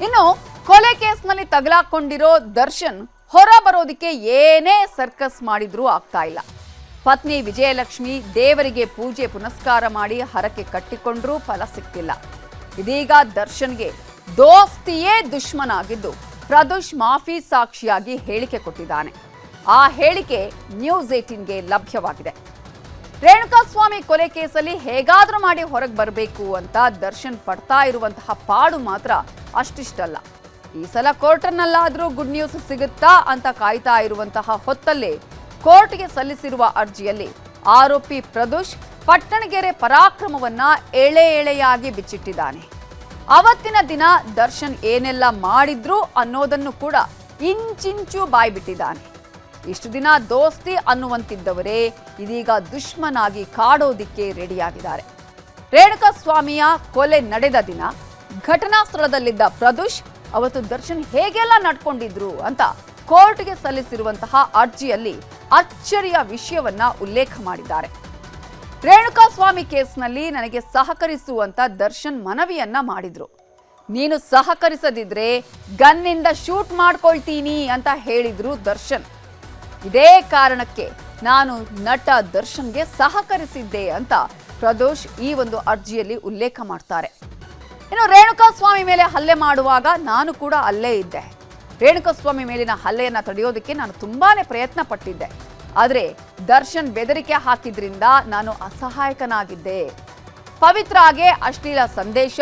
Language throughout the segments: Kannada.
ಇನ್ನು ಕೊಲೆ ಕೇಸ್ನಲ್ಲಿ ತಗಲಾಕೊಂಡಿರೋ ದರ್ಶನ್ ಹೊರ ಬರೋದಕ್ಕೆ ಏನೇ ಸರ್ಕಸ್ ಮಾಡಿದ್ರೂ ಆಗ್ತಾ ಇಲ್ಲ. ಪತ್ನಿ ವಿಜಯಲಕ್ಷ್ಮಿ ದೇವರಿಗೆ ಪೂಜೆ ಪುನಸ್ಕಾರ ಮಾಡಿ ಹರಕೆ ಕಟ್ಟಿಕೊಂಡ್ರೂ ಫಲ ಸಿಕ್ತಿಲ್ಲ. ಇದೀಗ ದರ್ಶನ್ಗೆ ದೋಸ್ತಿಯೇ ದುಶ್ಮನಾಗಿದ್ದು ಪ್ರದೋಷ್ ಮಾಫಿ ಸಾಕ್ಷಿಯಾಗಿ ಹೇಳಿಕೆ ಕೊಟ್ಟಿದ್ದಾನೆ. ಆ ಹೇಳಿಕೆ ನ್ಯೂಸ್ 18ಗೆ ಲಭ್ಯವಾಗಿದೆ. ರೇಣುಕಾಸ್ವಾಮಿ ಕೊಲೆ ಕೇಸಲ್ಲಿ ಹೇಗಾದ್ರೂ ಮಾಡಿ ಹೊರಗೆ ಬರಬೇಕು ಅಂತ ದರ್ಶನ್ ಪಡ್ತಾ ಇರುವಂತಹ ಪಾಡು ಮಾತ್ರ ಅಷ್ಟಿಷ್ಟಲ್ಲ. ಈ ಸಲ ಕೋರ್ಟ್ನಲ್ಲಾದ್ರೂ ಗುಡ್ ನ್ಯೂಸ್ ಸಿಗುತ್ತಾ ಅಂತ ಕಾಯ್ತಾ ಇರುವಂತಹ ಹೊತ್ತಲ್ಲೇ ಕೋರ್ಟ್ಗೆ ಸಲ್ಲಿಸಿರುವ ಅರ್ಜಿಯಲ್ಲಿ ಆರೋಪಿ ಪ್ರದೋಷ್ ಪಟ್ಟಣಗೆರೆ ಪರಾಕ್ರಮವನ್ನ ಎಳೆಯಾಗಿ ಬಿಚ್ಚಿಟ್ಟಿದ್ದಾನೆ. ಅವತ್ತಿನ ದಿನ ದರ್ಶನ್ ಏನೆಲ್ಲ ಮಾಡಿದ್ರು ಅನ್ನೋದನ್ನು ಕೂಡ ಇಂಚಿಂಚು ಬಾಯ್ಬಿಟ್ಟಿದ್ದಾನೆ. ಇಷ್ಟು ದಿನ ದೋಸ್ತಿ ಅನ್ನುವಂತಿದ್ದವರೇ ಇದೀಗ ದುಶ್ಮನಾಗಿ ಕಾಡೋದಿಕ್ಕೆ ರೆಡಿಯಾಗಿದ್ದಾರೆ. ರೇಣುಕಾಸ್ವಾಮಿಯ ಕೊಲೆ ನಡೆದ ದಿನ ಘಟನಾ ಸ್ಥಳದಲ್ಲಿದ್ದ ಪ್ರದೋಷ್ ಅವತ್ತು ದರ್ಶನ್ ಹೇಗೆಲ್ಲ ನಡ್ಕೊಂಡಿದ್ರು ಅಂತ ಕೋರ್ಟ್ಗೆ ಸಲ್ಲಿಸಿರುವಂತಹ ಅರ್ಜಿಯಲ್ಲಿ ಅಚ್ಚರಿಯ ವಿಷಯವನ್ನ ಉಲ್ಲೇಖ ಮಾಡಿದ್ದಾರೆ. ರೇಣುಕಾಸ್ವಾಮಿ ಕೇಸ್ನಲ್ಲಿ ನನಗೆ ಸಹಕರಿಸುವಂತ ದರ್ಶನ್ ಮನವಿಯನ್ನ ಮಾಡಿದ್ರು. ನೀನು ಸಹಕರಿಸದಿದ್ರೆ ಗನ್ನಿಂದ ಶೂಟ್ ಮಾಡ್ಕೊಳ್ತೀನಿ ಅಂತ ಹೇಳಿದ್ರು ದರ್ಶನ್. ಇದೇ ಕಾರಣಕ್ಕೆ ನಾನು ನಟ ದರ್ಶನ್ಗೆ ಸಹಕರಿಸಿದ್ದೆ ಅಂತ ಪ್ರದೋಷ್ ಈ ಒಂದು ಅರ್ಜಿಯಲ್ಲಿ ಉಲ್ಲೇಖ ಮಾಡ್ತಾರೆ. ಇನ್ನು ರೇಣುಕಾಸ್ವಾಮಿ ಮೇಲೆ ಹಲ್ಲೆ ಮಾಡುವಾಗ ನಾನು ಕೂಡ ಅಲ್ಲೇ ಇದ್ದೆ. ರೇಣುಕಾಸ್ವಾಮಿ ಮೇಲಿನ ಹಲ್ಲೆಯನ್ನ ತಡೆಯೋದಕ್ಕೆ ನಾನು ತುಂಬಾನೇ ಪ್ರಯತ್ನ ಪಟ್ಟಿದ್ದೆ. ಆದರೆ ದರ್ಶನ್ ಬೆದರಿಕೆ ಹಾಕಿದ್ರಿಂದ ನಾನು ಅಸಹಾಯಕನಾಗಿದ್ದೆ. ಪವಿತ್ರಾಗೆ ಅಶ್ಲೀಲ ಸಂದೇಶ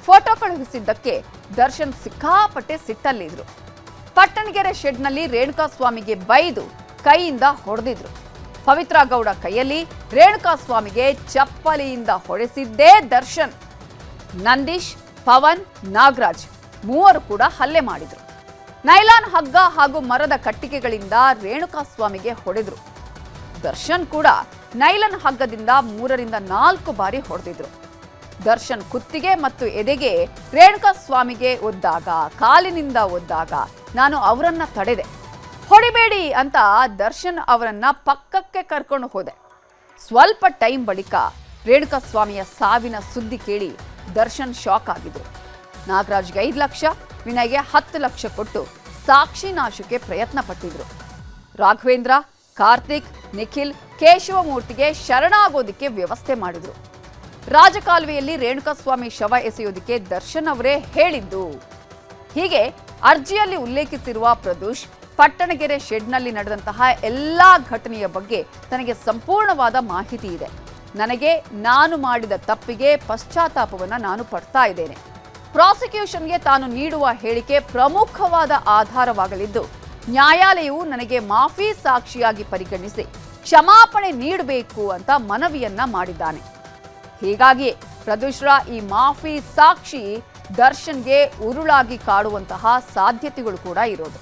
ಫೋಟೋ ಕಳುಹಿಸಿದ್ದಕ್ಕೆ ದರ್ಶನ್ ಸಿಕ್ಕಾಪಟ್ಟೆ ಸಿಟ್ಟಲ್ಲಿದ್ರು. ಪಟ್ಟಣಗೆರೆ ಶೆಡ್ನಲ್ಲಿ ರೇಣುಕಾಸ್ವಾಮಿಗೆ ಬೈದು ಕೈಯಿಂದ ಹೊಡೆದಿದ್ರು. ಪವಿತ್ರ ಗೌಡ ಕೈಯಲ್ಲಿ ರೇಣುಕಾಸ್ವಾಮಿಗೆ ಚಪ್ಪಲಿಯಿಂದ ಹೊಡೆಸಿದ್ದೇ ದರ್ಶನ್. ನಂದೀಶ್, ಪವನ್, ನಾಗರಾಜ್ ಮೂವರು ಕೂಡ ಹಲ್ಲೆ ಮಾಡಿದ್ರು. ನೈಲಾನ್ ಹಗ್ಗ ಹಾಗೂ ಮರದ ಕಟ್ಟಿಗೆಗಳಿಂದ ರೇಣುಕಾಸ್ವಾಮಿಗೆ ಹೊಡೆದ್ರು. ದರ್ಶನ್ ಕೂಡ ನೈಲಾನ್ ಹಗ್ಗದಿಂದ 3ರಿಂದ 4 ಬಾರಿ ಹೊಡೆದಿದ್ರು. ದರ್ಶನ್ ಕುತ್ತಿಗೆ ಮತ್ತು ಎದೆಗೆ ರೇಣುಕಾಸ್ವಾಮಿಗೆ ಒದ್ದಾಗ, ಕಾಲಿನಿಂದ ಒದ್ದಾಗ ನಾನು ಅವರನ್ನ ತಡೆದೆ. ಹೊಡಿಬೇಡಿ ಅಂತ ದರ್ಶನ್ ಅವರನ್ನ ಪಕ್ಕಕ್ಕೆ ಕರ್ಕೊಂಡು ಹೋದೆ. ಸ್ವಲ್ಪ ಟೈಮ್ ಬಳಿಕ ರೇಣುಕಾಸ್ವಾಮಿಯ ಸಾವಿನ ಸುದ್ದಿ ಕೇಳಿ ದರ್ಶನ್ ಶಾಕ್ ಆಗಿದ್ರು. ನಾಗರಾಜ್ಗೆ 5 ಲಕ್ಷ, ವಿನಯ್ಗೆ 10 ಲಕ್ಷ ಕೊಟ್ಟು ಸಾಕ್ಷಿ ನಾಶಕ್ಕೆ ಪ್ರಯತ್ನ ಪಟ್ಟಿದ್ರು. ರಾಘವೇಂದ್ರ, ಕಾರ್ತಿಕ್, ನಿಖಿಲ್, ಕೇಶವಮೂರ್ತಿಗೆ ಶರಣಾಗೋದಿಕ್ಕೆ ವ್ಯವಸ್ಥೆ ಮಾಡಿದ್ರು. ರಾಜಕಾಲುವೆಯಲ್ಲಿ ರೇಣುಕಾಸ್ವಾಮಿ ಶವ ಎಸೆಯೋದಿಕ್ಕೆ ದರ್ಶನ್ ಅವರೇ ಹೇಳಿದ್ದು. ಹೀಗೆ ಅರ್ಜಿಯಲ್ಲಿ ಉಲ್ಲೇಖಿಸಿರುವ ಪ್ರದೋಷ್ ಪಟ್ಟಣಗೆರೆ ಶೆಡ್ನಲ್ಲಿ ನಡೆದಂತಹ ಎಲ್ಲಾ ಘಟನೆಯ ಬಗ್ಗೆ ತನಗೆ ಸಂಪೂರ್ಣವಾದ ಮಾಹಿತಿ ಇದೆ. ನನಗೆ ನಾನು ಮಾಡಿದ ತಪ್ಪಿಗೆ ಪಶ್ಚಾತ್ತಾಪವನ್ನ ನಾನು ಪಡ್ತಾ ಇದ್ದೇನೆ. ಪ್ರಾಸಿಕ್ಯೂಷನ್ಗೆ ತಾನು ನೀಡುವ ಹೇಳಿಕೆ ಪ್ರಮುಖವಾದ ಆಧಾರವಾಗಲಿದ್ದು, ನ್ಯಾಯಾಲಯವು ನನಗೆ ಮಾಫಿ ಸಾಕ್ಷಿಯಾಗಿ ಪರಿಗಣಿಸಿ ಕ್ಷಮಾಪಣೆ ನೀಡಬೇಕು ಅಂತ ಮನವಿಯನ್ನ ಮಾಡಿದ್ದಾನೆ. ಹೀಗಾಗಿ ಪ್ರದೋಷ್ರ ಈ ಮಾಫಿ ಸಾಕ್ಷಿ ದರ್ಶನ್ಗೆ ಉರುಳಾಗಿ ಕಾಡುವಂತಹ ಸಾಧ್ಯತೆಗಳು ಕೂಡ ಇರೋದು.